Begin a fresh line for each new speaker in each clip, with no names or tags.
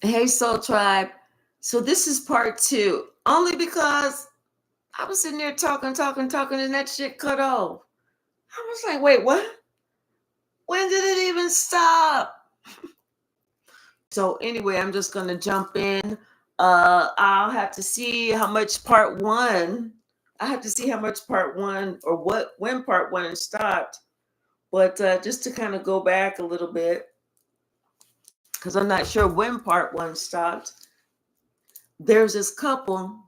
Hey, Soul Tribe. So this is part two, only because I was sitting there talking, and that shit cut off. I was like, wait, what? When did it even stop? So anyway, I'm just gonna jump in. I'll have to see how much part one. I have to see how much part one or what when part one stopped. But just to kind of go back a little bit, because I'm not sure when part one stopped. There's this couple,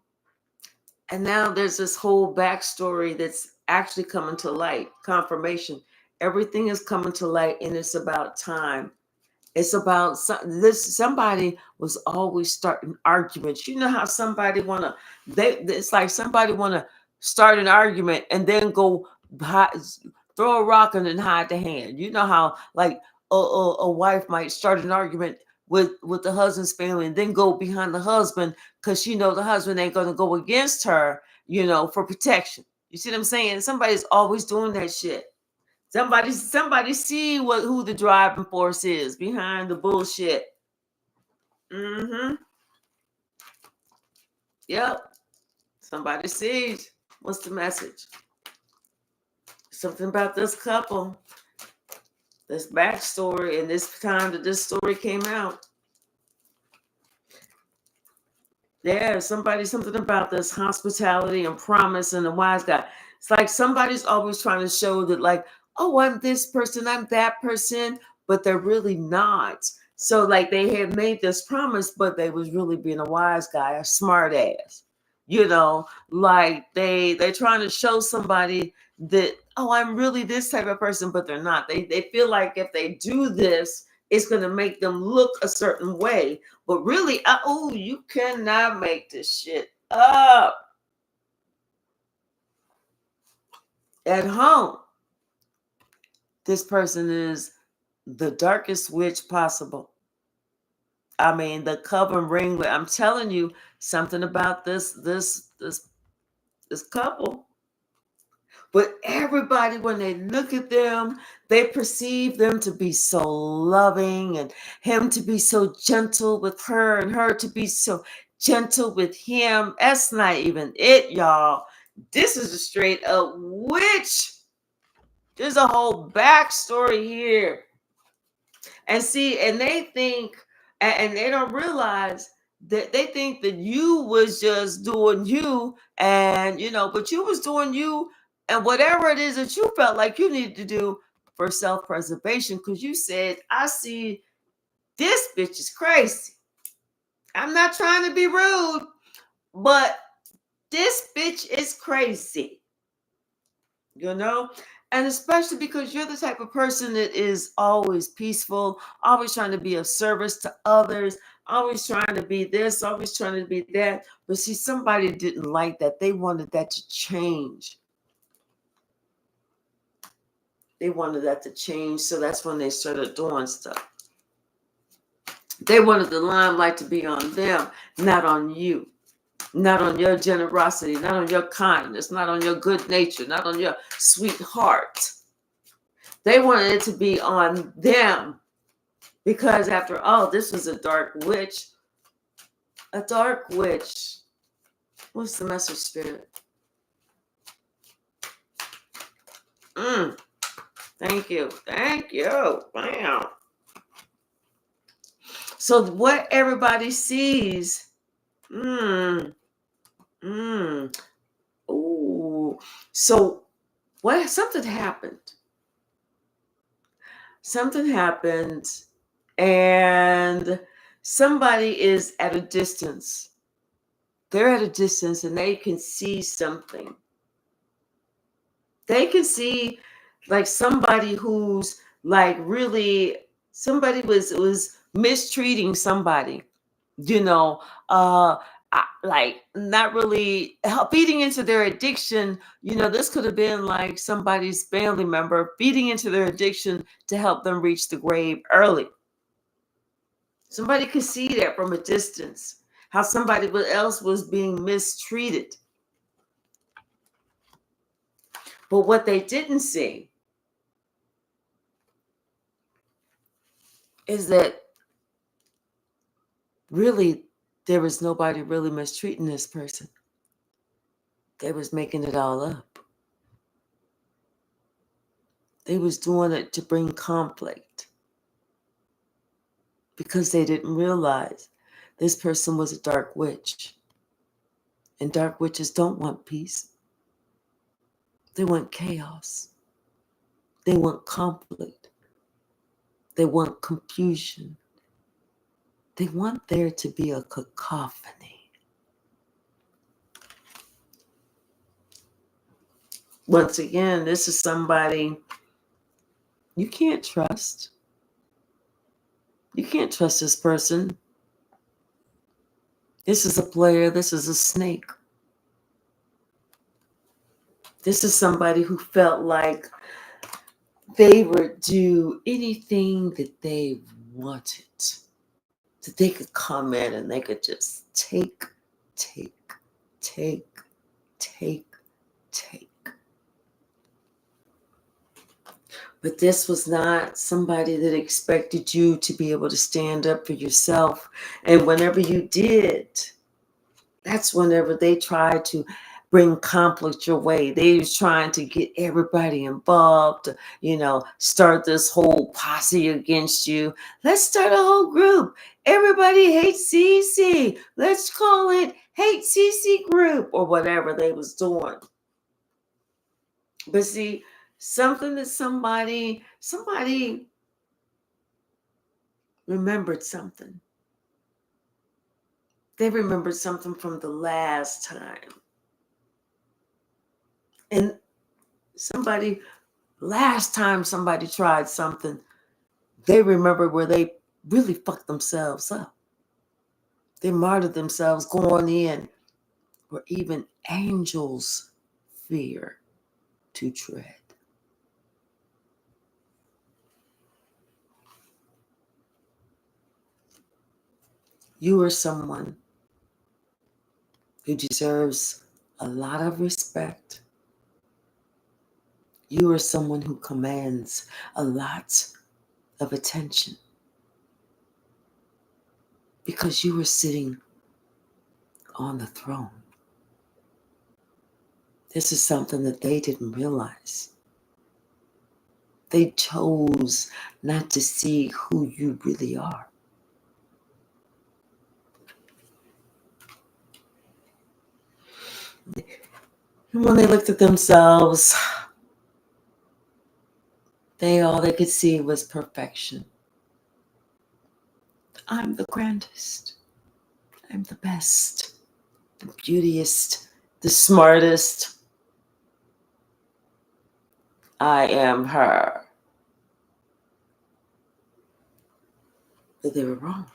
and now there's this whole backstory that's actually coming to light. Confirmation. Everything is coming to light, and it's about time. It's about this. Somebody was always starting arguments. You know how somebody wanna. It's like somebody wanna start an argument and then go hide, throw a rock and then hide the hand. You know how like a wife might start an argument with the husband's family and then go behind the husband because she know the husband ain't gonna go against her. For protection. You see what I'm saying? Somebody's always doing that shit. Somebody see who the driving force is behind the bullshit. Mm-hmm. Yep. Somebody sees. What's the message? Something about this couple, this backstory, and this time that this story came out. Yeah, something about this hospitality and promise and the wise guy. It's like somebody's always trying to show that, like, oh, I'm this person, I'm that person, but they're really not. So, like, they had made this promise, but they was really being a wise guy, a smart ass. Like they're trying to show somebody that, oh, I'm really this type of person, but they're not. They feel like if they do this, it's gonna make them look a certain way, but really, oh, you cannot make this shit up at home. This person is the darkest witch possible. I mean, the cover and ring. I'm telling you something about this couple. But everybody, when they look at them, they perceive them to be so loving and him to be so gentle with her and her to be so gentle with him. That's not even it, y'all. This is a straight up witch. There's a whole backstory here. And see, and they think, and they don't realize that they think that you was just doing you, and but you was doing you, and whatever it is that you felt like you needed to do for self-preservation, because you said, I see this bitch is crazy. I'm not trying to be rude, but this bitch is crazy. you know and especially because you're the type of person that is always peaceful, always trying to be of service to others, always trying to be this, always trying to be that. But see, somebody didn't like that. They wanted that to change. So that's when they started doing stuff. They wanted the limelight to be on them, not on you, not on your generosity, not on your kindness, not on your good nature, not on your sweet heart. They wanted it to be on them because, after all, this was a dark witch. A dark witch. What's the message, Spirit? Thank you. Thank you. Wow. So what everybody sees. Ooh. So what? Something happened. Something happened, and somebody is at a distance. They're at a distance, and they can see something. They can see, like, somebody who's like really, somebody was mistreating somebody, you know, like not really feeding into their addiction. This could have been like somebody's family member feeding into their addiction to help them reach the grave early. Somebody could see that from a distance, how somebody else was being mistreated. But what they didn't see is that really, there was nobody really mistreating this person. They was making it all up. They was doing it to bring conflict because they didn't realize this person was a dark witch. And dark witches don't want peace. They want chaos. They want conflict. They want confusion. They want there to be a cacophony. Once again, this is somebody you can't trust. You can't trust this person. This is a player. This is a snake. This is somebody who felt like they would do anything that they wanted. That they could come in and they could just take, take, take, take, take. But this was not somebody that expected you to be able to stand up for yourself. And whenever you did, that's whenever they tried to bring conflict your way. They was trying to get everybody involved, start this whole posse against you. Let's start a whole group. Everybody hates CC. Let's call it Hate CC Group or whatever they was doing. But see, something that somebody remembered something. They remembered something from the last time. And last time somebody tried something, they remember where they really fucked themselves up. They martyred themselves going in where even angels fear to tread. You are someone who deserves a lot of respect. You are someone who commands a lot of attention because you are sitting on the throne. This is something that they didn't realize. They chose not to see who you really are. And when they looked at themselves, all they could see was perfection. I'm the grandest. I'm the best, the beautiest, the smartest. I am her. But they were wrong.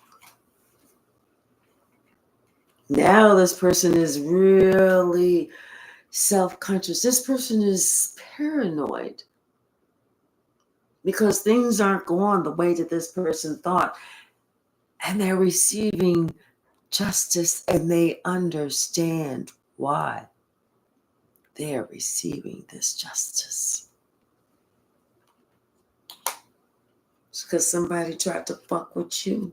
Now this person is really self-conscious. This person is paranoid because things aren't going the way that this person thought. And they're receiving justice and they understand why they are receiving this justice. It's because somebody tried to fuck with you.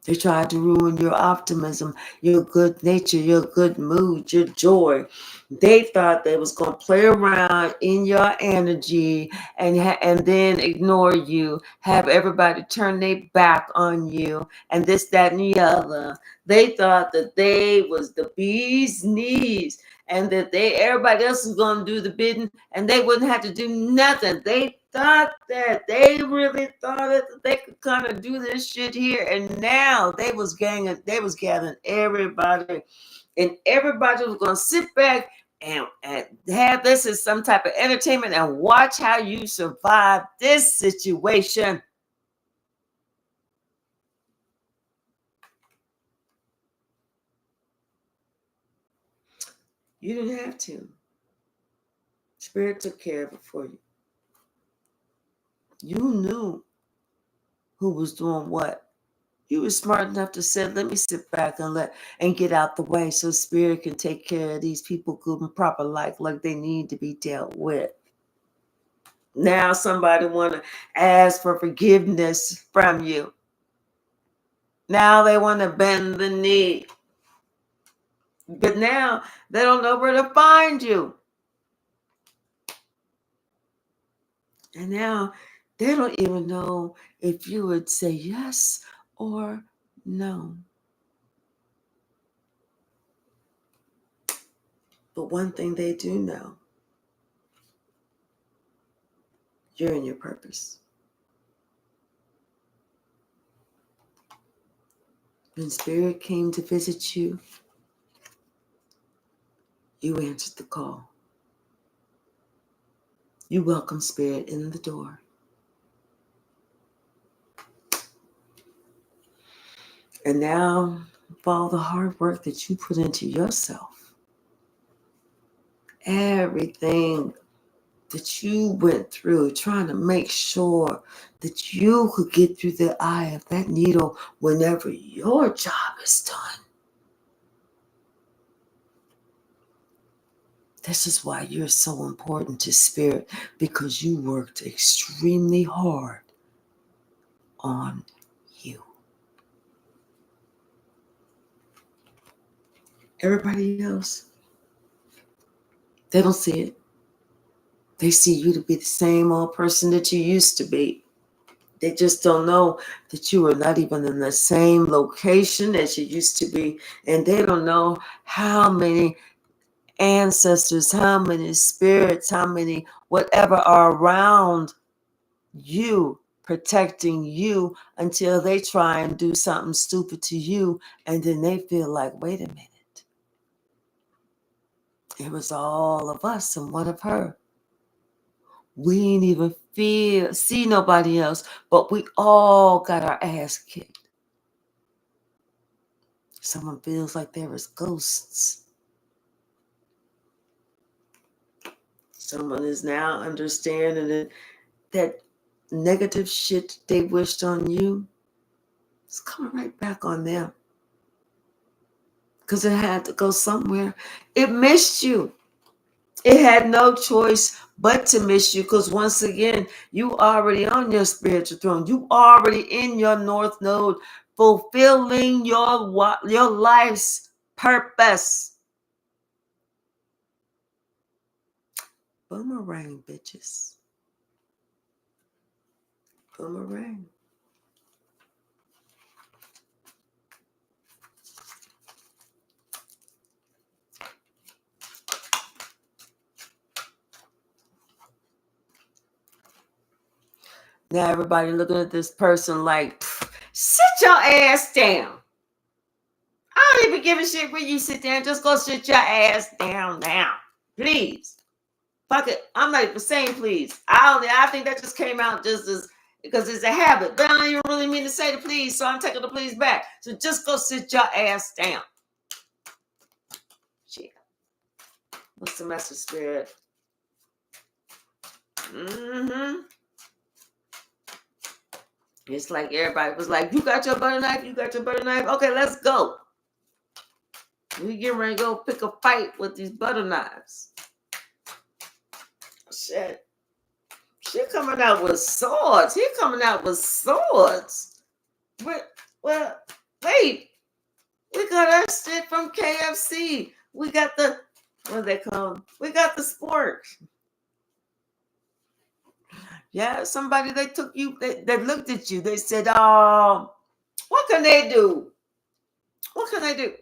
They tried to ruin your optimism, your good nature, your good mood, your joy. They thought they was going to play around in your energy and then ignore you, have everybody turn their back on you, and this, that, and the other. They thought that they was the bee's knees and that everybody else was going to do the bidding and they wouldn't have to do nothing. They really thought that they could kind of do this shit here, and now they was gathering everybody, and everybody was gonna sit back and have this as some type of entertainment and watch how you survive this situation. You didn't have to. Spirit took care of it for you. You knew who was doing what. You were smart enough to say, let me sit back and get out the way so Spirit can take care of these people good and proper like they need to be dealt with. Now somebody want to ask for forgiveness from you. Now they want to bend the knee. But now they don't know where to find you. And now they don't even know if you would say yes or no. But one thing they do know, you're in your purpose. When Spirit came to visit you, you answered the call. You welcomed Spirit in the door. And now, for all the hard work that you put into yourself, everything that you went through trying to make sure that you could get through the eye of that needle whenever your job is done. This is why you're so important to Spirit, because you worked extremely hard on you. Everybody else, they don't see it. They see you to be the same old person that you used to be. They just don't know that you are not even in the same location as you used to be. And they don't know how many ancestors, how many spirits, how many whatever are around you, protecting you, until they try and do something stupid to you. And then they feel like, wait a minute. It was all of us and one of her. We ain't even see nobody else, but we all got our ass kicked. Someone feels like there is ghosts. Someone is now understanding that negative shit they wished on you, it's coming right back on them. Because it had to go somewhere. It missed you. It had no choice but to miss you, because once again, you already on your spiritual throne. You already in your north node, fulfilling your life's purpose. Boomerang, bitches. Boomerang. Now everybody looking at this person like, sit your ass down. I don't even give a shit where you sit down. Just go sit your ass down now. Please. Fuck it. I'm not even saying please. I think that just came out just as because it's a habit. But I don't even really mean to say the please, so I'm taking the please back. So just go sit your ass down. Shit. What's the message, Spirit? Mm-hmm. It's like everybody was like, you got your butter knife? You got your butter knife? Okay, let's go. We get ready to go pick a fight with these butter knives. Shit. She coming out with swords. He coming out with swords. Well, wait. We got our shit from KFC. We got the, what do they call them? We got the sport. Yeah, somebody, they took you, they looked at you. They said, what can they do? What can they do?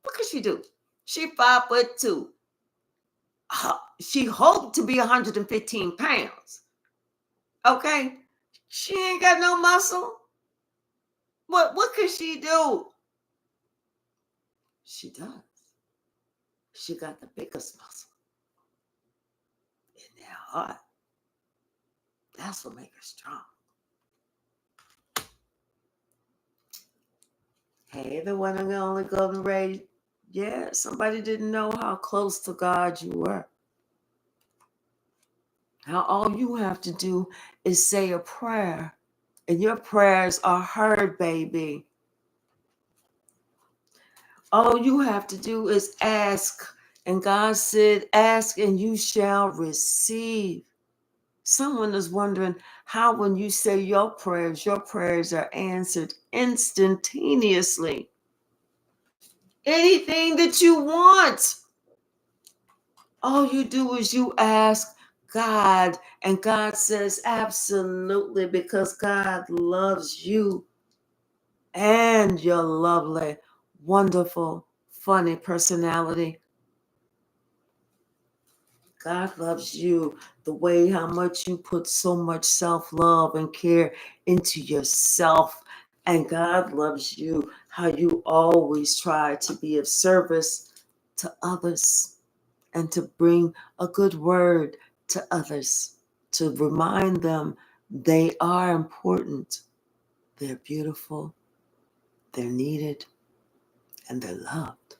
What can she do? She 5'2". She hoped to be 115 pounds. Okay? She ain't got no muscle. What can she do? She does. She got the biggest muscle in their heart. That's what makes her strong. Hey, the one and only Golden Ray. Yeah, somebody didn't know how close to God you were. Now all you have to do is say a prayer, and your prayers are heard, baby. All you have to do is ask, and God said, ask and you shall receive. Someone is wondering, How when you say your prayers are answered instantaneously. Anything that you want, all you do is you ask God, and God says absolutely, because God loves you and your lovely, wonderful, funny personality. God loves you the way how much you put so much self-love and care into yourself. And God loves you how you always try to be of service to others and to bring a good word to others, to remind them they are important, they're beautiful, they're needed, and they're loved.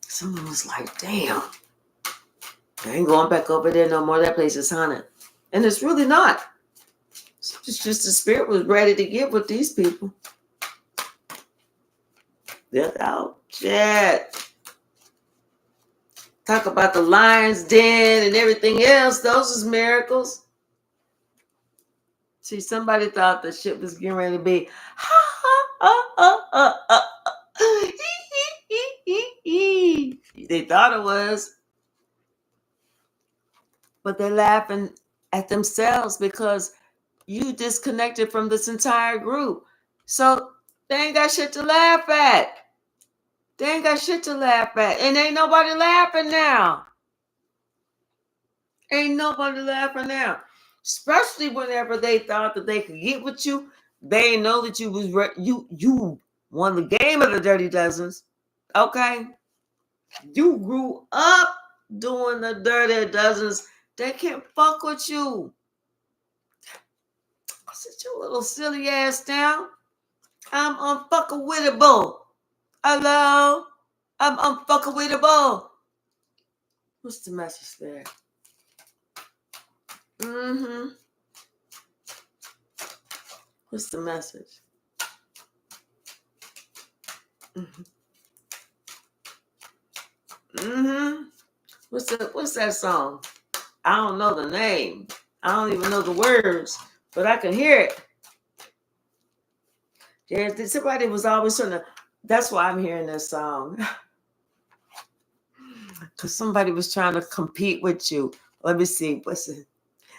Someone was like, damn, I ain't going back over there no more. That place is haunted. And it's really not. It's just the spirit was ready to get with these people. They're out. Shit. Talk about the lion's den and everything else. Those is miracles. See, somebody thought the shit was getting ready to be they thought it was. But they're laughing at themselves because you disconnected from this entire group. So they ain't got shit to laugh at. They ain't got shit to laugh at. And ain't nobody laughing now. Ain't nobody laughing now. Especially whenever they thought that they could get with you. They know that you was you won the game of the Dirty Dozens. Okay? You grew up doing the Dirty Dozens. They can't fuck with you. Sit your little silly ass down. I'm unfuckable. Hello? I'm unfuckable. What's the message there? Mm-hmm. What's the message? Mm-hmm. Mm-hmm. What's that song? I don't know the name. I don't even know the words, but I can hear it. Yeah, somebody was always trying to. That's why I'm hearing this song. Because somebody was trying to compete with you. Let me see. What's it?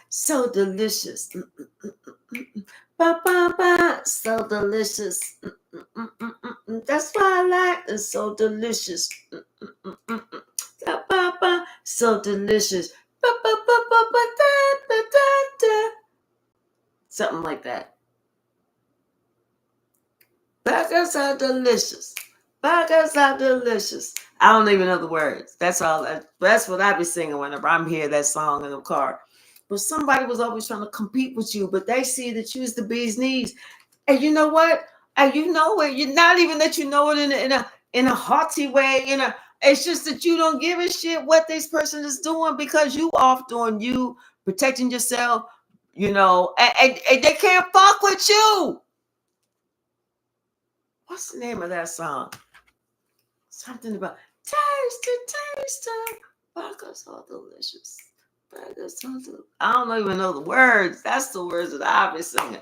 So delicious. Ba, ba, ba. So delicious. That's why I like it. So delicious. Ba, ba, ba. So delicious. Ba, ba, ba, ba, ba, da, da, da, da. Something like that. Burgers are delicious. Burgers are delicious. I don't even know the words. That's all. That's what I be singing whenever I'm hearing that song in the car. But somebody was always trying to compete with you, but they see that you's the bee's knees. And you know what? And you know it. You're not even that you know it in a haughty way. It's just that you don't give a shit what this person is doing because you off doing you, protecting yourself, and they can't fuck with you. What's the name of that song? Something about taste, burgers are delicious. Burgers are delicious. I don't even know the words. That's the words that I've been singing.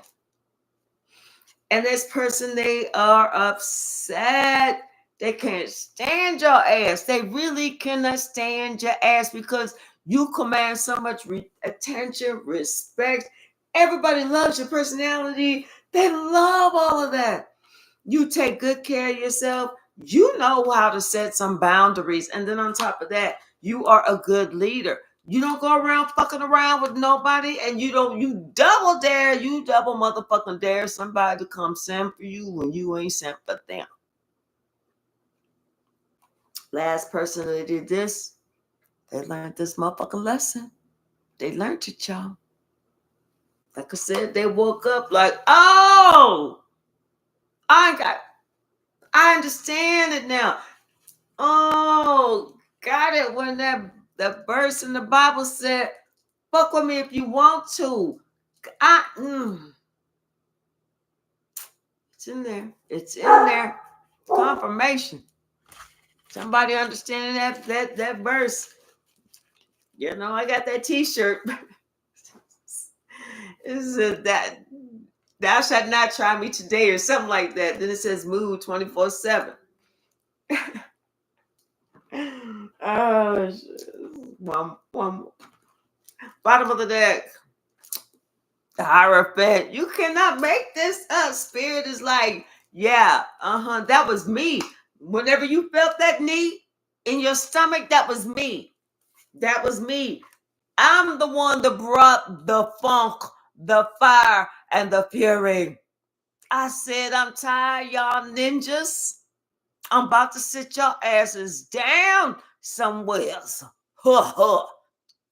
And this person, they are upset. They can't stand your ass. They really cannot stand your ass because you command so much attention, respect. Everybody loves your personality. They love all of that. You take good care of yourself. You know how to set some boundaries. And then on top of that, you are a good leader. You don't go around fucking around with nobody, and you double motherfucking dare somebody to come send for you when you ain't sent for them. Last person that did this, they learned this motherfucking lesson. They learned it, y'all. Like I said, they woke up like, oh, I understand it now. Oh, got it. When the verse in the Bible said, fuck with me if you want to. It's in there. It's in there. Confirmation. Somebody understanding that verse. You know, I got that T-shirt. Is it that thou shalt not try me today or something like that? Then it says move 24/7. Oh, one bottom of the deck. The Hierophant. You cannot make this up. Spirit is like, yeah, that was me. Whenever you felt that knee in your stomach, that was me. That was me. I'm the one that brought the funk, the fire, and the fury. I said, I'm tired, y'all ninjas. I'm about to sit your asses down somewhere. Ha ha.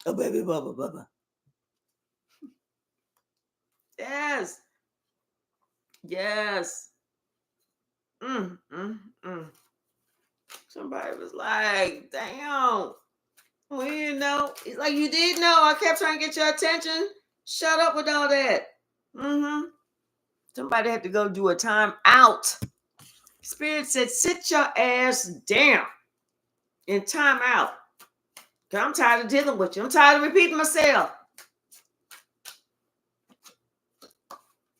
Oh, baby, bubba, bubba. Yes. Yes. Mm, mm, mm. Somebody was like, damn. Well, you know, it's like you did know. I kept trying to get your attention. Shut up with all that. Mm-hmm. Somebody had to go do a time out. Spirit said, sit your ass down in time out. Cause I'm tired of dealing with you. I'm tired of repeating myself.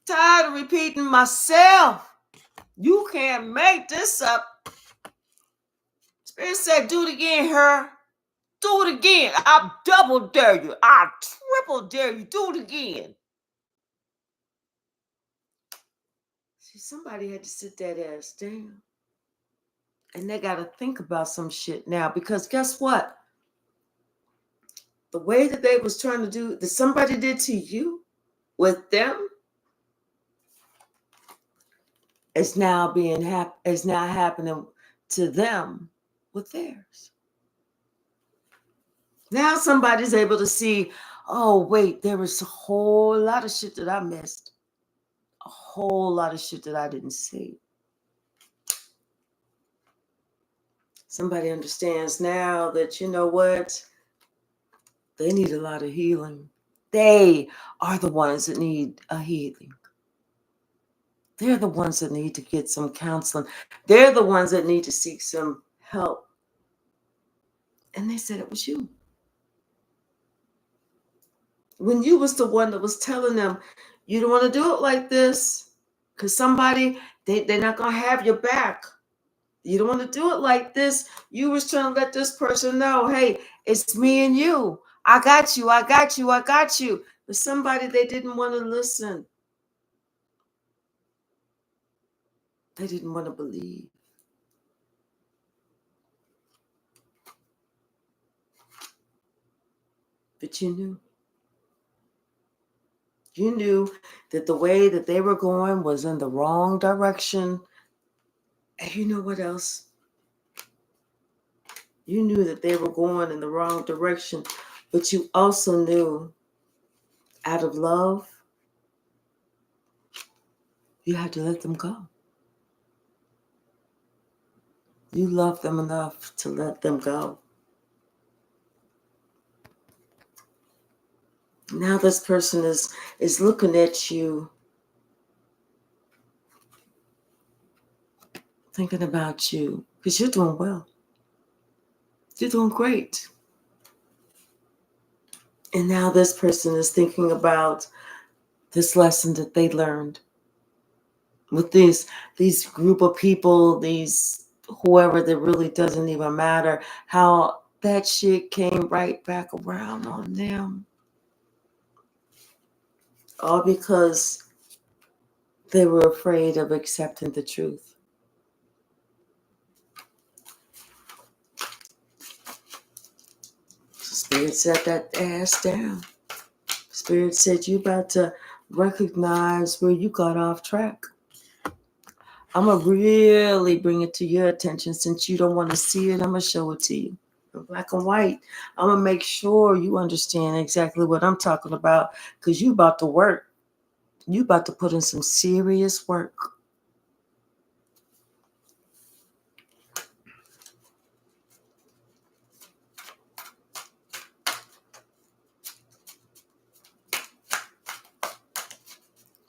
Tired of repeating myself. You can't make this up. Spirit said, do it again, her. Do it again. I double dare you. I triple dare you. Do it again. See, somebody had to sit that ass down. And they got to think about some shit now. Because guess what? The way that they was trying to do, that somebody did to you with them, is now happening to them with theirs. Now somebody's able to see, oh, wait, there was a whole lot of shit that I missed. A whole lot of shit that I didn't see. Somebody understands now that, you know what? They need a lot of healing. They are the ones that need a healing. They're the ones that need to get some counseling. They're the ones that need to seek some help. And they said it was you. When you was the one that was telling them, you don't want to do it like this, because somebody, they're not going to have your back. You don't want to do it like this. You was trying to let this person know, hey, it's me and you. I got you, I got you, I got you. But somebody, they didn't want to listen. They didn't want to believe. But you knew. You knew that the way that they were going was in the wrong direction. And you know what else? You knew that they were going in the wrong direction, but you also knew, out of love, you had to let them go. You loved them enough to let them go. Now this person is looking at you, thinking about you, because you're doing well. You're doing great. And now this person is thinking about this lesson that they learned with these group of people, these whoever that really doesn't even matter, how that shit came right back around on them. All because they were afraid of accepting the truth. Spirit set that ass down. Spirit said, you about to recognize where you got off track. I'm going to really bring it to your attention. Since you don't want to see it, I'm going to show it to you in black and white. I'm going to make sure you understand exactly what I'm talking about, because you about to work. You about to put in some serious work.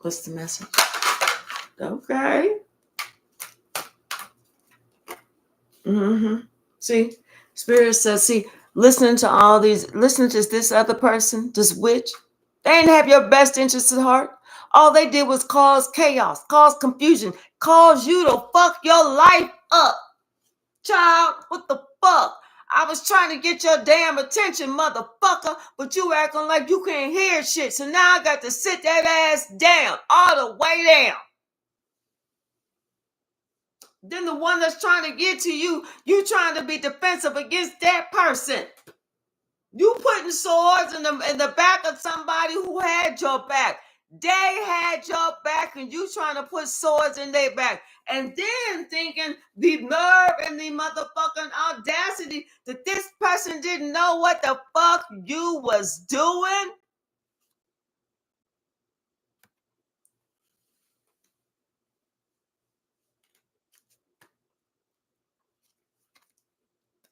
What's the message? Okay. Mm-hmm. See, Spirit says, see, listening to this other person, this witch, they didn't have your best interests at heart. All they did was cause chaos, cause confusion, cause you to fuck your life up. Child, what the fuck? I was trying to get your damn attention, motherfucker, but you acting like you can't hear shit. So now I got to sit that ass down, all the way down. Then the one that's trying to get to you, you trying to be defensive against that person. You putting swords in the back of somebody who had your back. They had your back, and you trying to put swords in their back. And then thinking the nerve and the motherfucking audacity that this person didn't know what the fuck you was doing.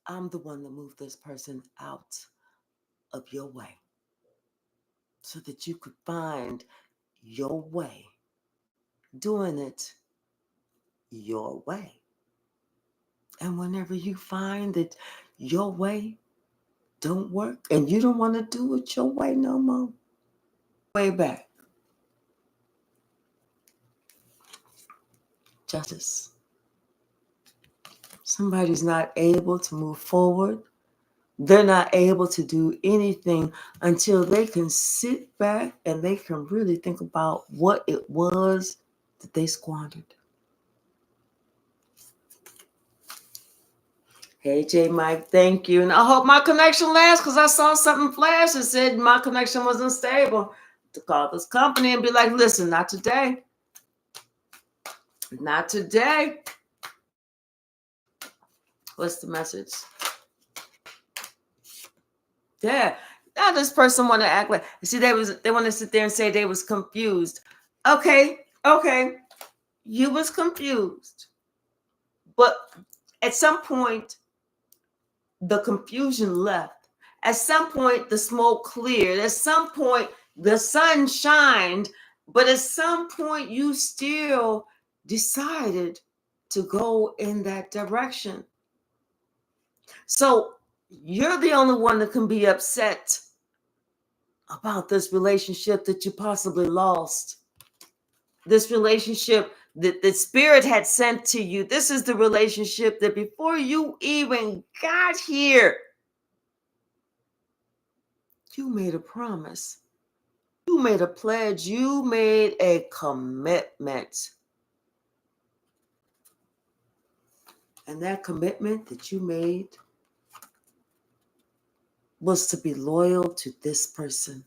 I'm the one that moved this person out of your way so that you could find your way, doing it your way. And whenever you find that your way don't work and you don't want to do it your way no more, way back. Justice. Somebody's not able to move forward. They're not able to do anything until they can sit back and they can really think about what it was that they squandered. Hey, J. Mike, thank you. And I hope my connection lasts because I saw something flash that said my connection wasn't stable. To call this company and be like, listen, not today. Not today. What's the message? Yeah. Now this person want to act like, see, they want to sit there and say they was confused. Okay. You was confused. But at some point, the confusion left. At some point, the smoke cleared. At some point, the sun shined. But at some point, you still decided to go in that direction. So you're the only one that can be upset about this relationship that you possibly lost. This relationship that the spirit had sent to you. This is the relationship that before you even got here, you made a promise. You made a pledge. You made a commitment. And that commitment that you made was to be loyal to this person.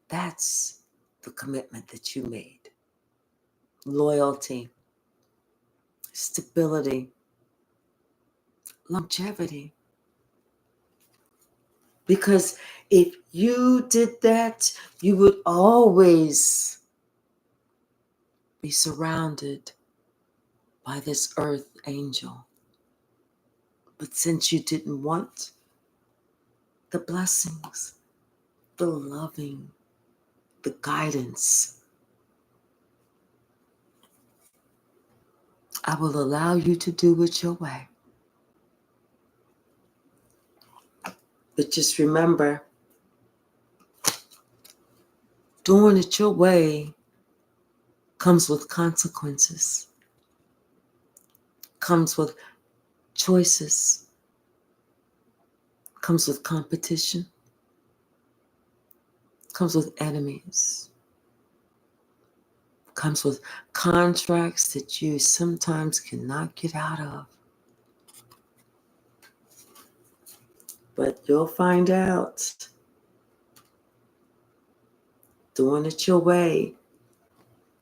That's the commitment that you made. Loyalty, stability, longevity. Because if you did that, you would always be surrounded by this earth angel. But since you didn't want the blessings, the loving, the guidance, I will allow you to do it your way. But just remember, doing it your way comes with consequences, comes with choices, comes with competition, comes with enemies, comes with contracts that you sometimes cannot get out of. But you'll find out. Doing it your way,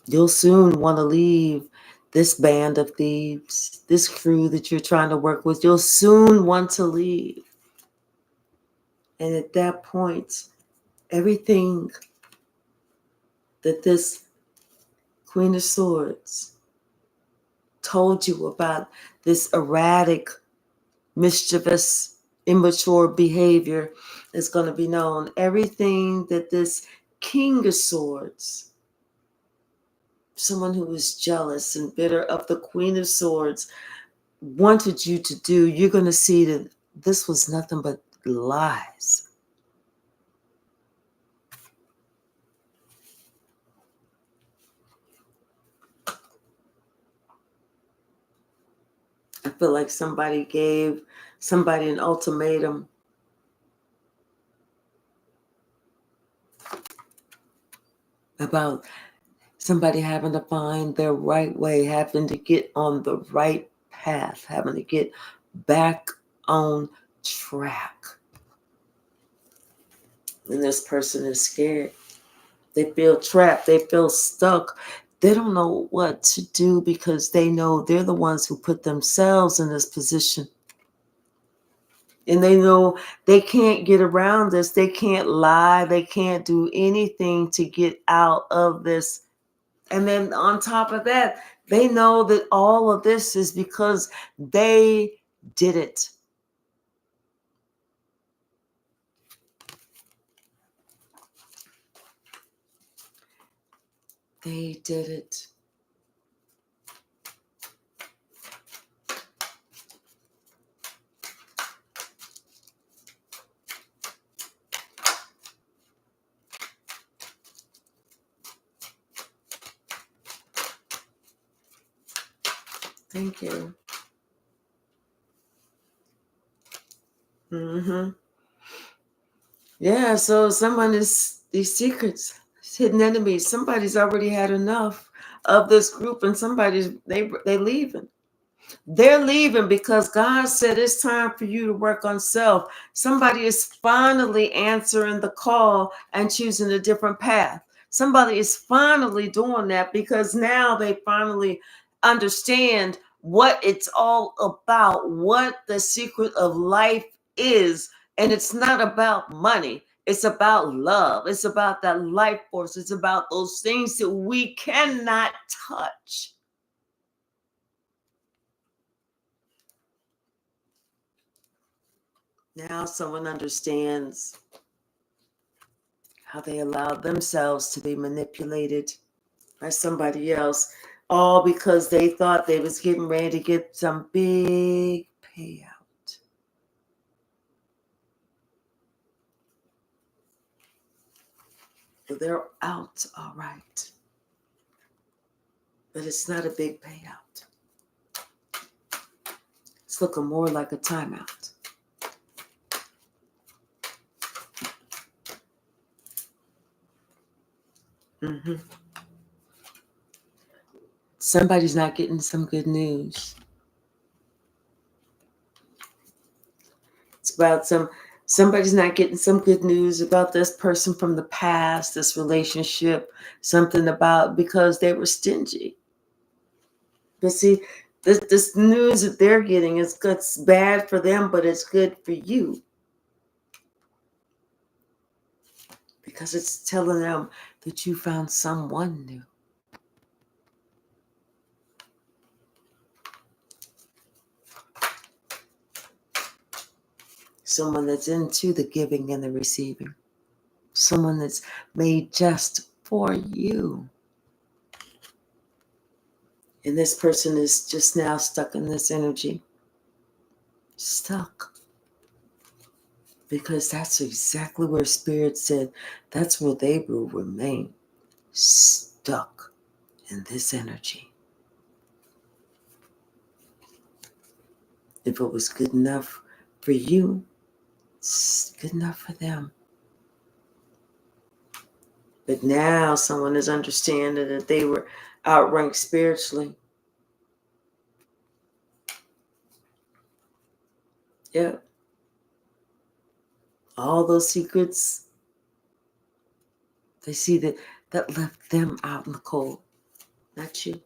you'll soon want to leave this band of thieves, this crew that you're trying to work with. You'll soon want to leave. And at that point, everything that this Queen of Swords told you about this erratic, mischievous, immature behavior is going to be known. Everything that this King of Swords, someone who is jealous and bitter of the Queen of Swords, wanted you to do, you're going to see that this was nothing but lies. I feel like somebody gave somebody an ultimatum about somebody having to find their right way, having to get on the right path, having to get back on track. And this person is scared. They feel trapped. They feel stuck. They don't know what to do because they know they're the ones who put themselves in this position. And they know they can't get around this. They can't lie. They can't do anything to get out of this. And then on top of that, they know that all of this is because they did it. They did it. Thank you. Yeah, so someone is these secrets, hidden enemies. Somebody's already had enough of this group, and they leaving. They're leaving because God said it's time for you to work on self. Somebody is finally answering the call and choosing a different path. Somebody is finally doing that because now they finally understand what it's all about, what the secret of life is. And it's not about money. It's about love. It's about that life force. It's about those things that we cannot touch. Now someone understands how they allowed themselves to be manipulated by somebody else, all because they thought they was getting ready to get some big payout. So they're out, all right. But it's not a big payout. It's looking more like a timeout. Somebody's not getting some good news. It's about somebody's not getting some good news about this person from the past, this relationship, something about because they were stingy. But see, this news that they're getting is good, it's bad for them, but it's good for you. Because it's telling them that you found someone new. Someone that's into the giving and the receiving. Someone that's made just for you. And this person is just now stuck in this energy. Stuck. Because that's exactly where Spirit said that's where they will remain. Stuck in this energy. If it was good enough for you, it's good enough for them. But now someone is understanding that they were outranked spiritually. Yep. All those secrets, they see that left them out in the cold. Not you.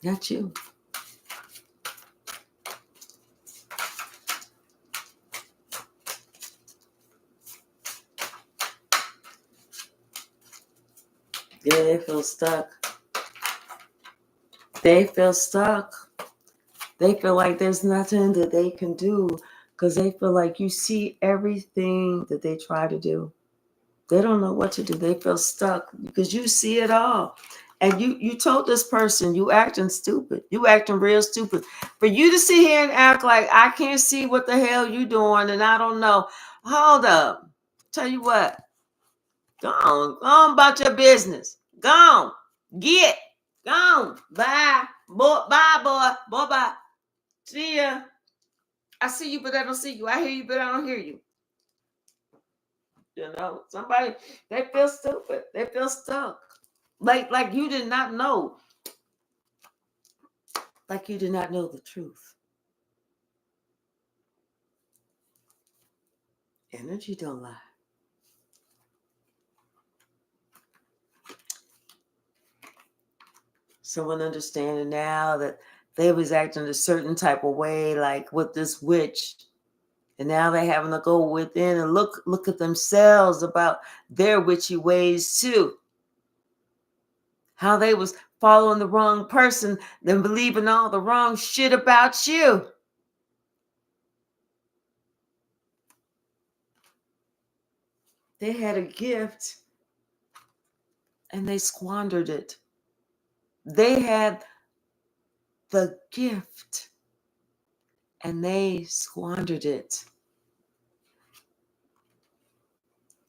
Not you. Yeah, they feel stuck. They feel stuck. They feel like there's nothing that they can do because they feel like you see everything that they try to do. They don't know what to do. They feel stuck because you see it all. And you told this person you acting stupid. You acting real stupid. For you to sit here and act like I can't see what the hell you doing and I don't know. Hold up. Tell you what. Go on about your business. Go on. Get. Go on. Bye. Boy, bye, boy. Boy, bye. See ya. I see you, but I don't see you. I hear you, but I don't hear you. You know, somebody, they feel stupid. They feel stuck. Like you did not know. Like you did not know the truth. Energy don't lie. Someone understanding now that they was acting a certain type of way, like with this witch. And now they having to go within and look at themselves about their witchy ways too. How they was following the wrong person, then believing all the wrong shit about you. They had a gift and they squandered it. They had the gift and they squandered it.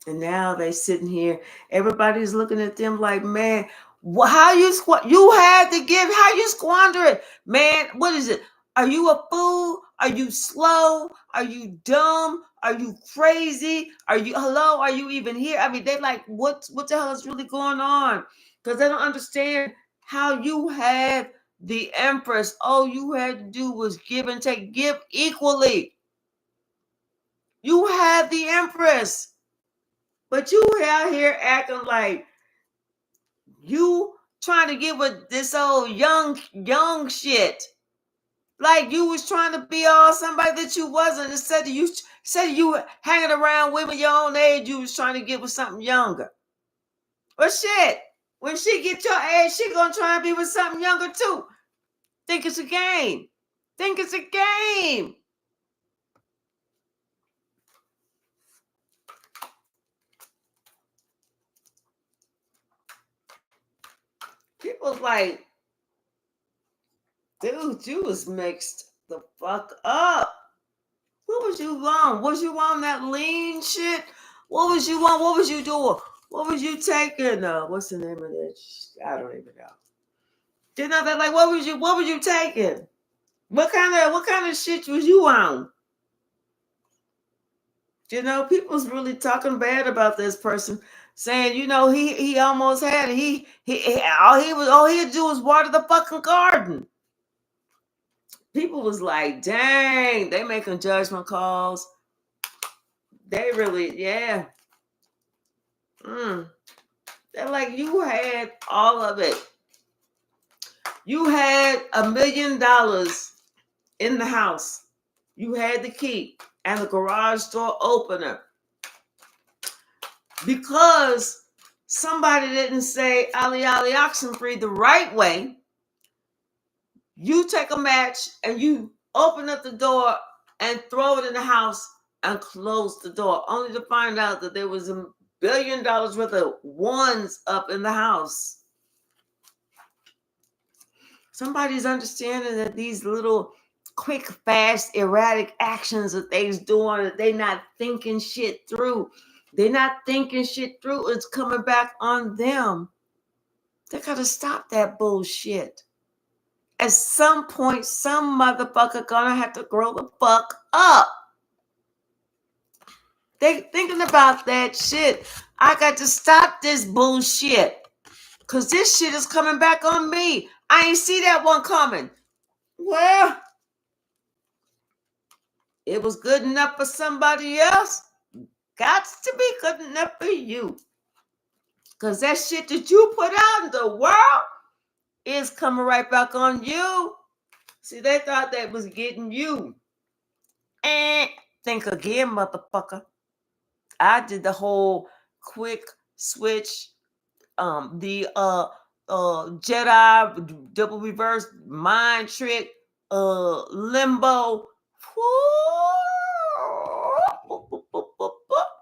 And now they sitting here. Everybody's looking at them like, man, how you had the gift? How you squander it, man? What is it? Are you a fool? Are you slow? Are you dumb? Are you crazy? Are you hello? Are you even here? I mean, they like, what the hell is really going on? Because they don't understand how you had the Empress. All you had to do was give and take, give equally. You had the Empress. But you out here acting like you trying to get with this old young shit. Like you was trying to be all somebody that you wasn't. Instead of you hanging around women your own age, you was trying to get with something younger. But shit, when she get your age, she gonna try and be with something younger too. Think it's a game. Think it's a game. People's like, dude, you was mixed the fuck up. What was you on? Was you on that lean shit? What was you on? What was you doing? What was you taking? What's the name of that? I don't even know. You know that like what was you taking? What kind of shit was you on? You know, people's really talking bad about this person, saying, you know, he almost had it. He all he had to do was water the fucking garden. People was like, dang, they making judgment calls. They really, yeah. They're like, you had all of it. You had $1 million in the house. You had the key and the garage door opener. Because somebody didn't say Ali Ali Oxenfree the right way, you take a match and you open up the door and throw it in the house and close the door, only to find out that there was $1 billion worth of ones up in the house. Somebody's understanding that these little quick, fast, erratic actions that they's doing, that they not thinking shit through. They're not thinking shit through. It's coming back on them. They gotta stop that bullshit. At some point, some motherfucker gonna have to grow the fuck up. They thinking about that shit. I got to stop this bullshit. Cause this shit is coming back on me. I ain't see that one coming. Well, it was good enough for somebody else. Got to be good enough for you. Because that shit that you put out in the world is coming right back on you. See, they thought that was getting you. Think again, motherfucker. I did the whole quick switch, the Jedi double reverse mind trick, limbo.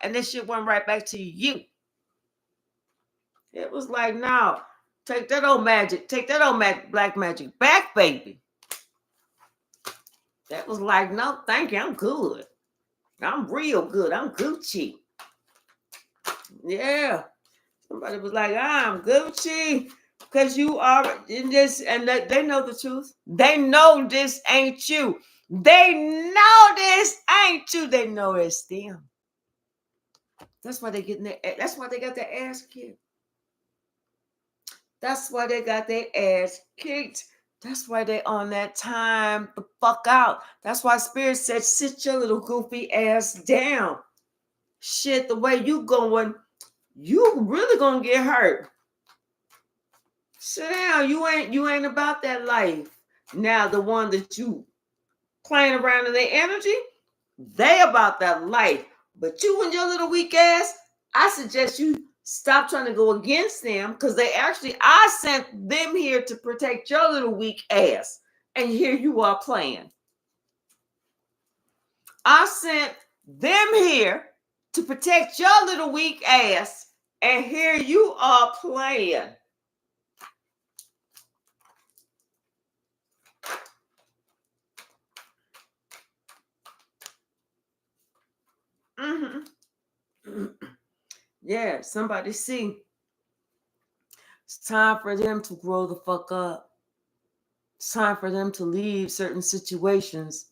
And this shit went right back to you. It was like, no, Take that old magic. Take that old black magic back, baby. That was like, no, thank you. I'm good. I'm real good. I'm Gucci. Yeah. Somebody was like, I'm Gucci. Because you are in this, and they know the truth. They know this ain't you. They know this ain't you. They know it's them. That's why they getting their. That's why they got their ass kicked. That's why they got their ass kicked. That's why they on that time the fuck out. That's why Spirit said, sit your little goofy ass down. Shit, the way you going, you really gonna get hurt. Sit down. You ain't about that life. Now the one that you playing around in their energy, they about that life. But you and your little weak ass, I suggest you stop trying to go against them, because I sent them here to protect your little weak ass. And here you are playing. I sent them here to protect your little weak ass. And here you are playing. Mm-hmm. Yeah, somebody see. It's time for them to grow the fuck up. It's time for them to leave certain situations.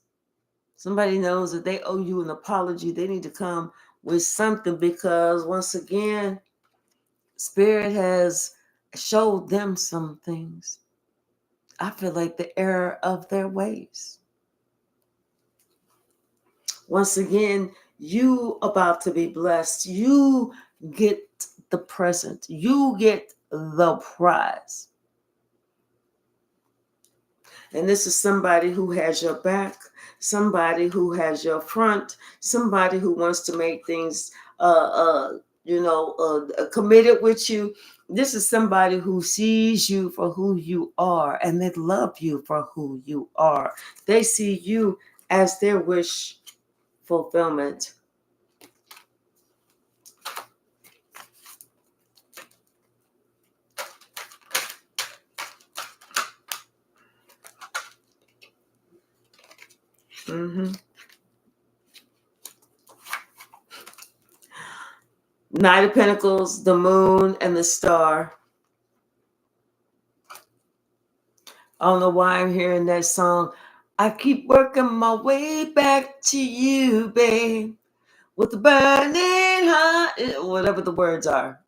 Somebody knows that they owe you an apology. They need to come with something, because once again, Spirit has showed them some things. I feel like the error of their ways. Once again, you about to be blessed. You get the present. You get the prize. And this is somebody who has your back, somebody who has your front, somebody who wants to make things, committed with you. This is somebody who sees you for who you are, and they love you for who you are. They see you as their wish fulfillment. Mm-hmm. Knight of Pentacles, the moon, and the star. I don't know why I'm hearing that song. I keep working my way back to you, babe, with the burning heart, whatever the words are.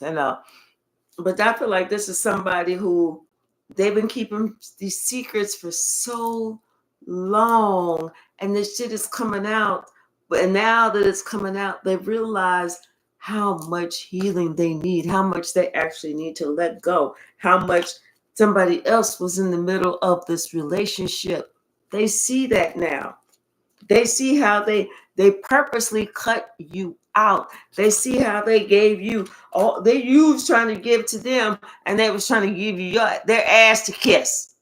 I know. But I feel like this is somebody who they've been keeping these secrets for so long, and this shit is coming out. But now that it's coming out, they realize how much healing they need, how much they actually need to let go, how much somebody else was in the middle of this relationship. They see that now. They see how they purposely cut you out. They see how they gave you all you was trying to give to them, and they was trying to give you their ass to kiss.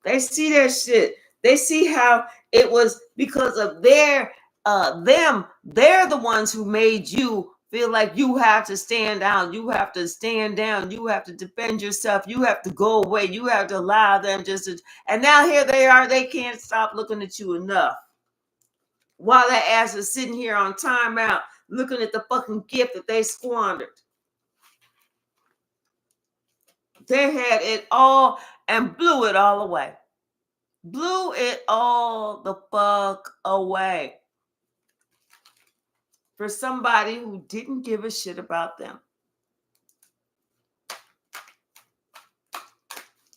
They see their shit. They see how it was because of their them. They're the ones who made you feel like you have to stand down. You have to stand down. You have to defend yourself. You have to go away. You have to allow them and now here they are. They can't stop looking at you enough. While that ass is sitting here on timeout looking at the fucking gift that they squandered. They had it all and blew it all away. Blew it all the fuck away. For somebody who didn't give a shit about them.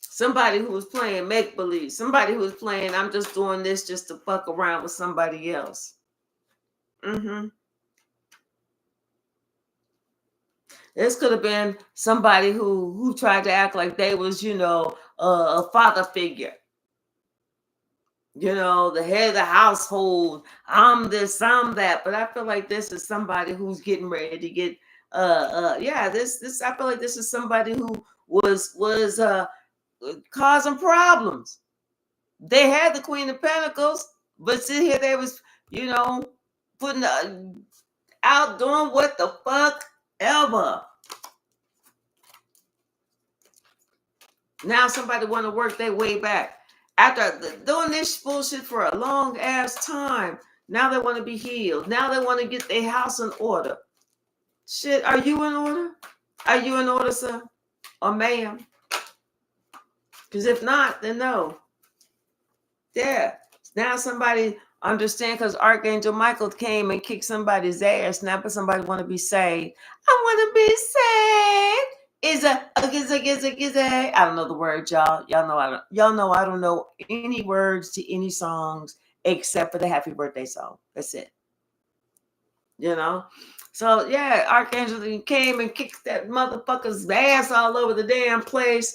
Somebody who was playing make-believe. Somebody who was playing, I'm just doing this just to fuck around with somebody else. Mm-hmm. This could have been somebody who tried to act like they was, a father figure. The head of the household. I'm this, I'm that. But I feel like this is somebody who's getting ready to get this I feel like this is somebody who was causing problems. They had the Queen of Pentacles, but see here they was, putting out doing what the fuck ever. Now somebody want to work their way back. After doing this bullshit for a long ass time, now they want to be healed. Now they want to get their house in order. Shit, are you in order? Are you in order, sir? Or ma'am? Because if not, then no. Yeah. Now somebody understand because Archangel Michael came and kicked somebody's ass. Now, but somebody want to be saved. I want to be saved. I don't know the words, y'all. Y'all know I don't know any words to any songs except for the happy birthday song. That's it. You know? So yeah, Archangel came and kicked that motherfucker's ass all over the damn place,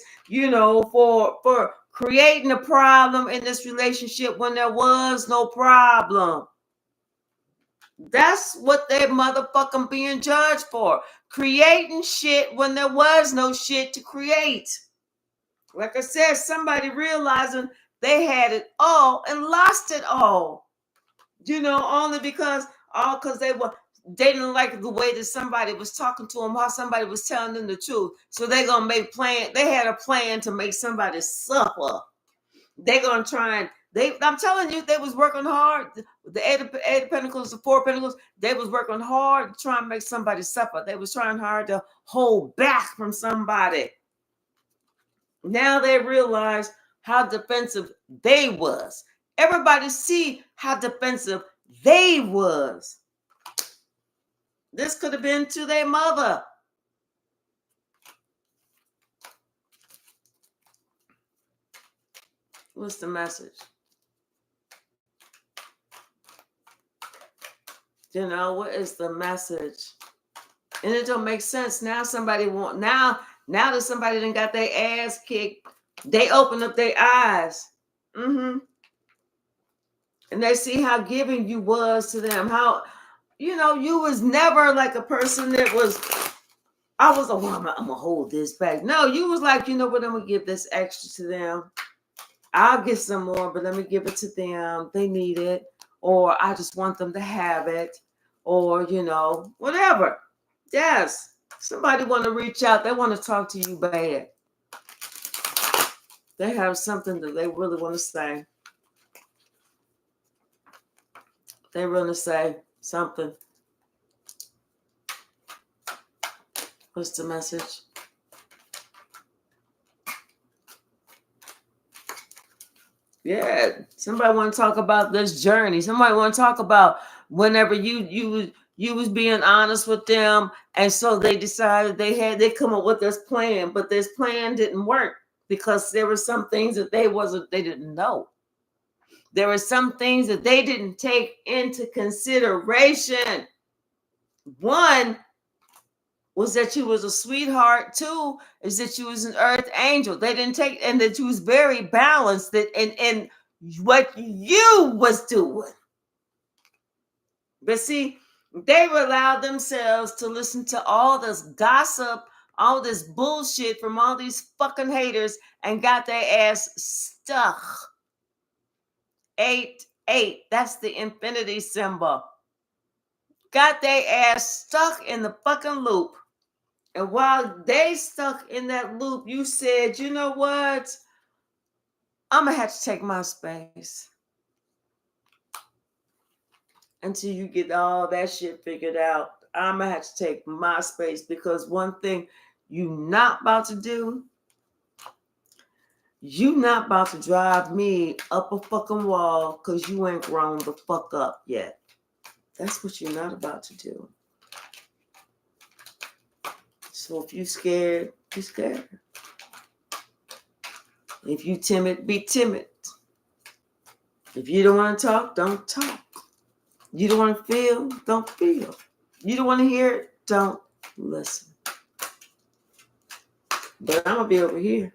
for creating a problem in this relationship when there was no problem. That's what they motherfucking being judged for. Creating shit when there was no shit to create. Like I said, somebody realizing they had it all and lost it all. Only because they didn't like the way that somebody was talking to them, how somebody was telling them the truth. So they're gonna they had a plan to make somebody suffer. They're gonna try and I'm telling you, they was working hard. The eight of Pentacles, the Four of Pentacles, they was working hard to try and make somebody suffer. They was trying hard to hold back from somebody. Now they realize how defensive they was. Everybody see how defensive they was. This could have been to their mother. What's the message? What is the message? And it don't make sense. Now that somebody done got their ass kicked, they open up their eyes. And they see how giving you was to them. How, you was never like a person that was, I'm going to hold this back. No, you was like, you know what, I'm going to give this extra to them. I'll get some more, but let me give it to them. They need it. Or I just want them to have it. Or, whatever. Yes. Somebody want to reach out. They want to talk to you bad. They have something that they really want to say. They want to say something. What's the message? Yeah, somebody want to talk about this journey. Somebody want to talk about whenever you was being honest with them, and so they decided they come up with this plan, but this plan didn't work because there were some things that they didn't know. There were some things that they didn't take into consideration. One was that you was a sweetheart. Two is that you was an earth angel. They didn't take, and that you was very balanced in what you was doing. But see, they allowed themselves to listen to all this gossip, all this bullshit from all these fucking haters, and got their ass stuck. 8, 8, that's the infinity symbol. Got their ass stuck in the fucking loop. And while they stuck in that loop, you said, you know what? I'm going to have to take my space until you get all that shit figured out. I'm going to have to take my space, because one thing you not about to do, you not about to drive me up a fucking wall because you ain't grown the fuck up yet. That's what you're not about to do. So if you scared, be scared. If you timid, be timid. If you don't want to talk, don't talk. You don't want to feel, don't feel. You don't want to hear it, don't listen. But I'm going to be over here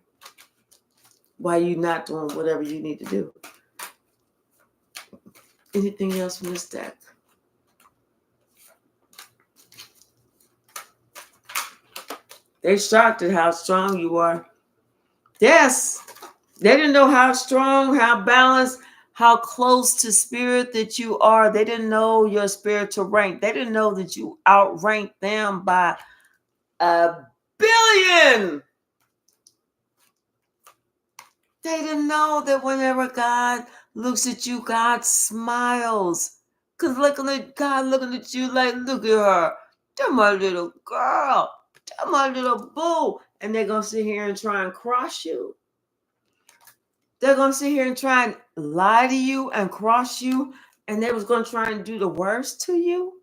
while you not doing whatever you need to do. Anything else from this deck? They shocked at how strong you are. Yes. They didn't know how strong, how balanced, how close to spirit that you are. They didn't know your spiritual rank. They didn't know that you outranked them by 1 billion. They didn't know that whenever God looks at you, God smiles. Because God looking at you like, look at her. That's my little girl. That's my little boo. And they're going to sit here and try and cross you. They're going to sit here and try and lie to you and cross you. And they was going to try and do the worst to you.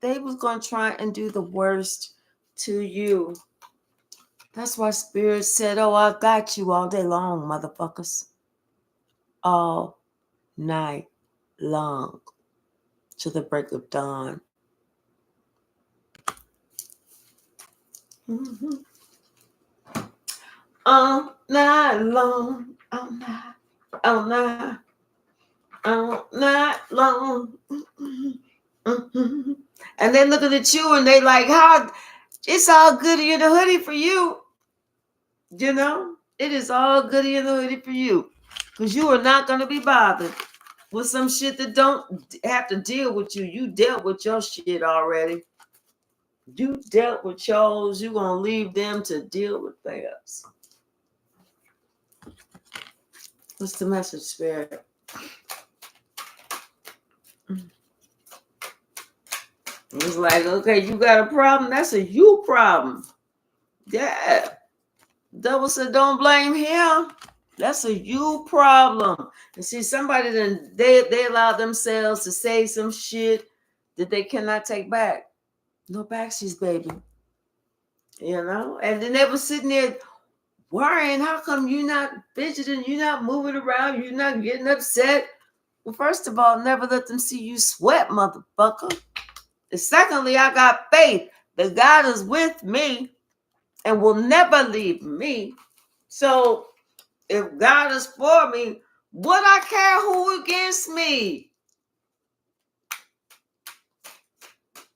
They was going to try and do the worst to you. That's why Spirit said, oh, I got you all day long, motherfuckers. All night long to the break of dawn. Mm-hmm. All night long, all night, all night, all night long. Mm-hmm. Mm-hmm. And they're looking at you and they like, how it's all goody in the hoodie for you. You know, it is all goody in the hoodie for you. Because you are not going to be bothered with some shit that don't have to deal with you. You dealt with your shit already. You dealt with yours. You're going to leave them to deal with theirs. What's the message, Spirit? It's like, okay, you got a problem. That's a you problem. Yeah. Devil said, don't blame him. That's a you problem. And see, somebody then they allow themselves to say some shit that they cannot take back. No backsies, baby. You know? And then they were sitting there worrying, how come you're not fidgeting, you're not moving around, you're not getting upset? Well, first of all, never let them see you sweat, motherfucker. And secondly, I got faith that God is with me and will never leave me. So if God is for me, would I care who against me?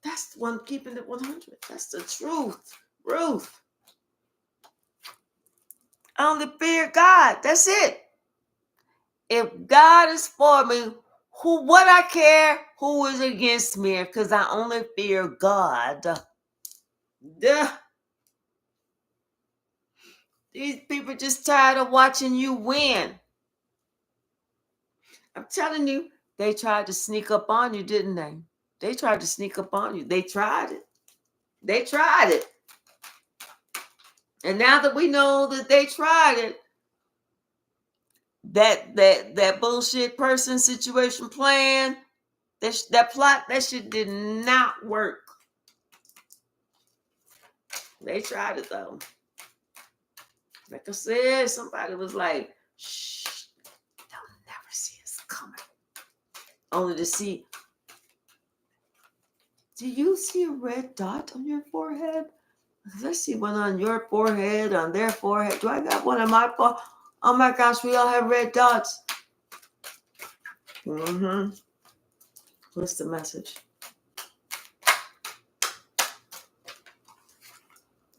That's the one, keeping it 100. That's the truth. Ruth. I only fear God. That's it. If God is for me, who would I care who is against me? Because I only fear God. Duh. These people just tired of watching you win. I'm telling you, they tried to sneak up on you, didn't they? They tried to sneak up on you. They tried it. They tried it. And now that we know that they tried it, that bullshit person situation plan, that plot, that shit did not work. They tried it though. Like I said, somebody was like, shh, they'll never see us coming. Only to see, do you see a red dot on your forehead? Because I see one on your forehead, on their forehead. Do I got one on my forehead? Oh my gosh, we all have red dots. Mm-hmm. What's the message?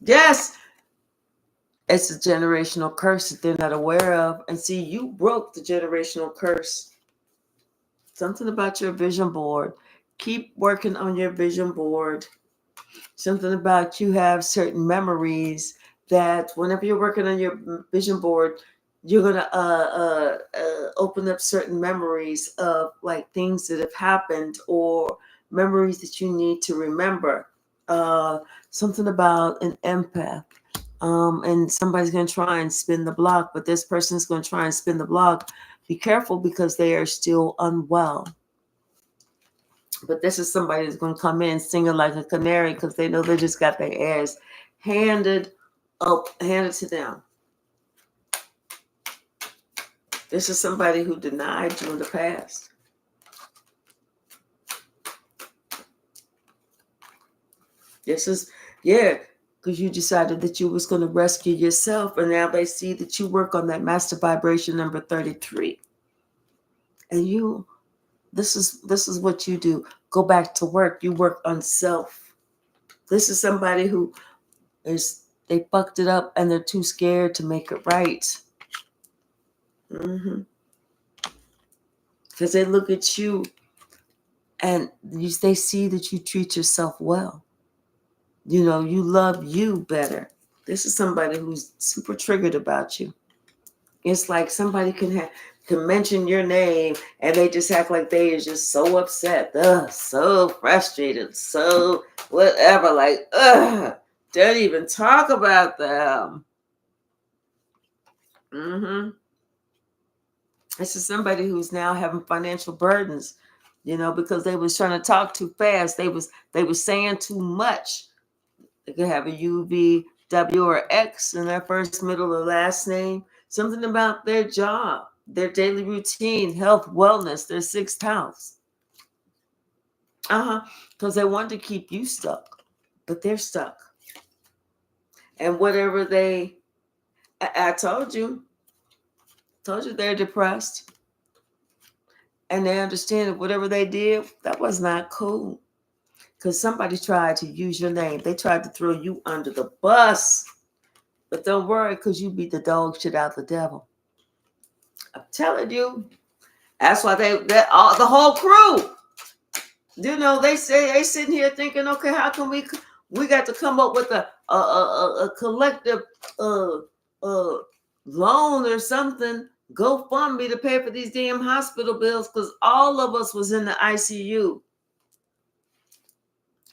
Yes, it's a generational curse that they're not aware of. And see, you broke the generational curse. Something about your vision board. Keep working on your vision board. Something about you have certain memories that whenever you're working on your vision board, you're going to open up certain memories of like things that have happened or memories that you need to remember. Something about an empath. And somebody's going to try and spin the block, but this person's going to try and spin the block. Be careful because they are still unwell. But this is somebody that's going to come in singing like a canary because they know they just got their ass handed to them. This is somebody who denied you in the past. This is, yeah, because you decided that you was going to rescue yourself, and now they see that you work on that master vibration number 33. And this is what you do. Go back to work. You work on self. This is somebody who they fucked it up and they're too scared to make it right. Mm-hmm. Because they look at you and they see that you treat yourself well. You know, you love you better. This is somebody who's super triggered about you. It's like somebody can mention your name and they just act like they is just so upset, so frustrated, so whatever. Like, don't even talk about them. This is somebody who's now having financial burdens, because they was trying to talk too fast. They was saying too much. They could have a U, V, W, or X in their first, middle, or last name. Something about their job, their daily routine, health, wellness, their sixth house. Because they want to keep you stuck, but they're stuck. And whatever I told you they're depressed. And they understand that whatever they did, that was not cool. Because somebody tried to use your name. They tried to throw you under the bus. But don't worry, because you beat the dog shit out the devil. I'm telling you. That's why the whole crew, they say they sitting here thinking, okay, how can we got to come up with a collective loan or something, GoFundMe to pay for these damn hospital bills, because all of us was in the ICU.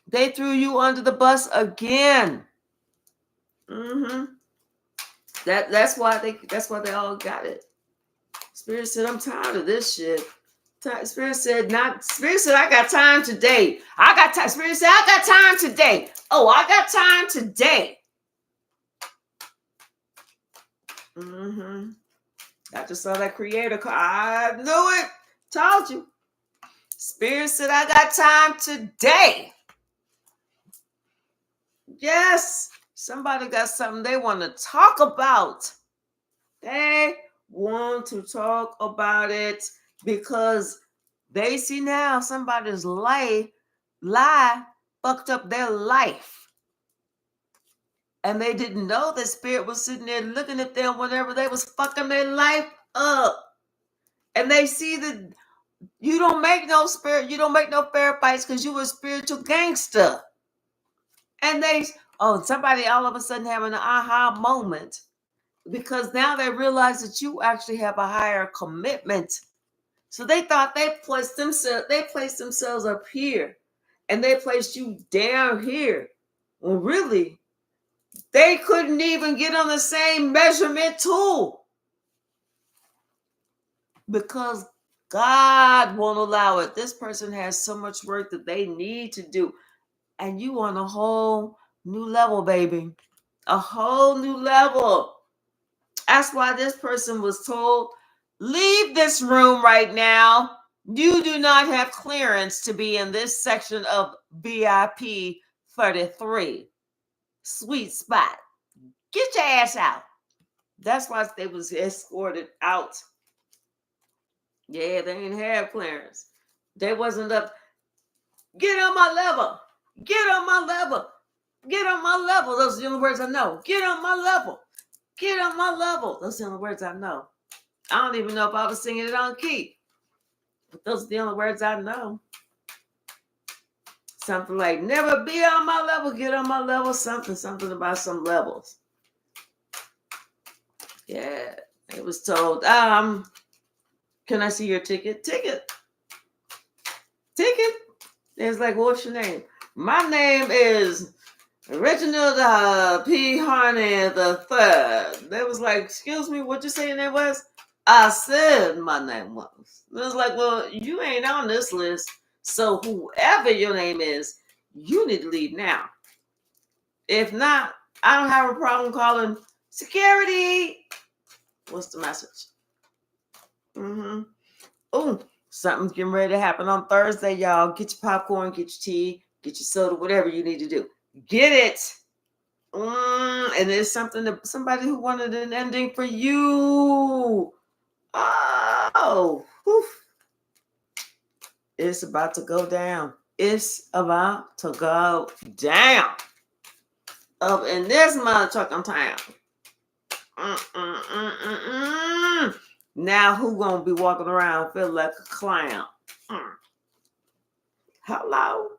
They threw you under the bus again. That's why they all got it. Spirit said, I'm tired of this shit. Spirit said, I got time today. I got time. Spirit said, I got time today. Oh, I got time today. I just saw that creator call. I knew it. Told you. Spirit said, I got time today. Yes. Somebody got something they want to talk about. They want to talk about it because they see now somebody's lie fucked up their life. And they didn't know that Spirit was sitting there looking at them whenever they was fucking their life up. And they see that you don't make no fair fights because you a spiritual gangster. And somebody all of a sudden having an aha moment, because now they realize that you actually have a higher commitment. So they thought they placed themselves up here, and they placed you down here. Well, really, they couldn't even get on the same measurement tool, because God won't allow it. This person has so much work that they need to do, and you on a whole new level, baby. A whole new level. That's why this person was told, leave this room right now. You do not have clearance to be in this section of VIP 33. Sweet spot. Get your ass out. That's why they was escorted out. Yeah, they didn't have clearance. They wasn't up. Get on my level. Get on my level. Get on my level. Those are the only words I know. Get on my level. Get on my level. Those are the only words I know. I don't even know if I was singing it on key. But those are the only words I know. Something like, never be on my level, get on my level. Something about some levels. Yeah. It was told, can I see your ticket? Ticket. It's like, what's your name? My name is Reginald P. Harney the Third. They was like, excuse me, what you say your name was? I said my name was. It was like, well, you ain't on this list. So whoever your name is, you need to leave now. If not, I don't have a problem calling security. What's the message? Oh, something's getting ready to happen on Thursday, y'all. Get your popcorn, get your tea, get your soda, whatever you need to do. Get it. And there's somebody who wanted an ending for you. Oh, whew. It's about to go down. It's about to go down. Up in this motherfucking town. Now who gonna be walking around feeling like a clown? Hello?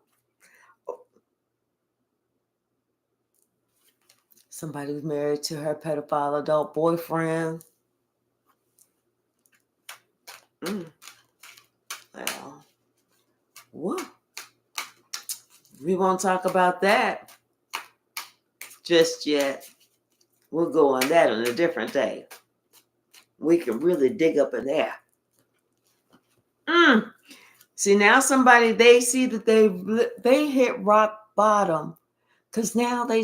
Somebody who's married to her pedophile adult boyfriend. Mm. Well, what? We won't talk about that just yet. We'll go on that on a different day. We can really dig up in there. Mm. See, now somebody, they see that they hit rock bottom, because now they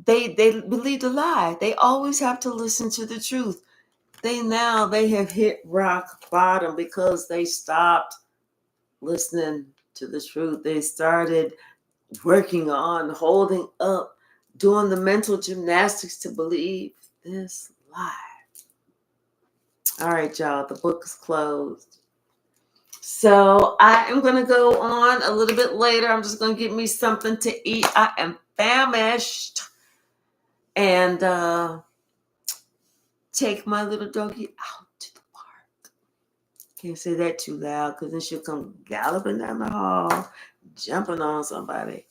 believe the lie. They always have to listen to the truth. They have hit rock bottom because they stopped listening to the truth. They started working on holding up, doing the mental gymnastics to believe this lie. All right, y'all, the book is closed. So I am going to go on a little bit later. I'm just going to get me something to eat. I am famished. And take my little doggy out to the park. Can't say that too loud because then she'll come galloping down the hall, jumping on somebody.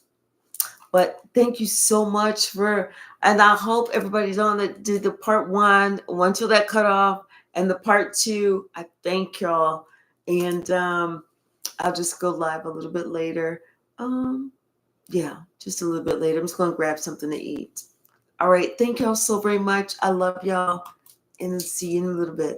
But thank you so much and I hope everybody's on that did the part one until that cut off, and the part two. I thank y'all. And I'll just go live a little bit later. Yeah, just a little bit later. I'm just going to grab something to eat. All right. Thank y'all so very much. I love y'all. And see you in a little bit.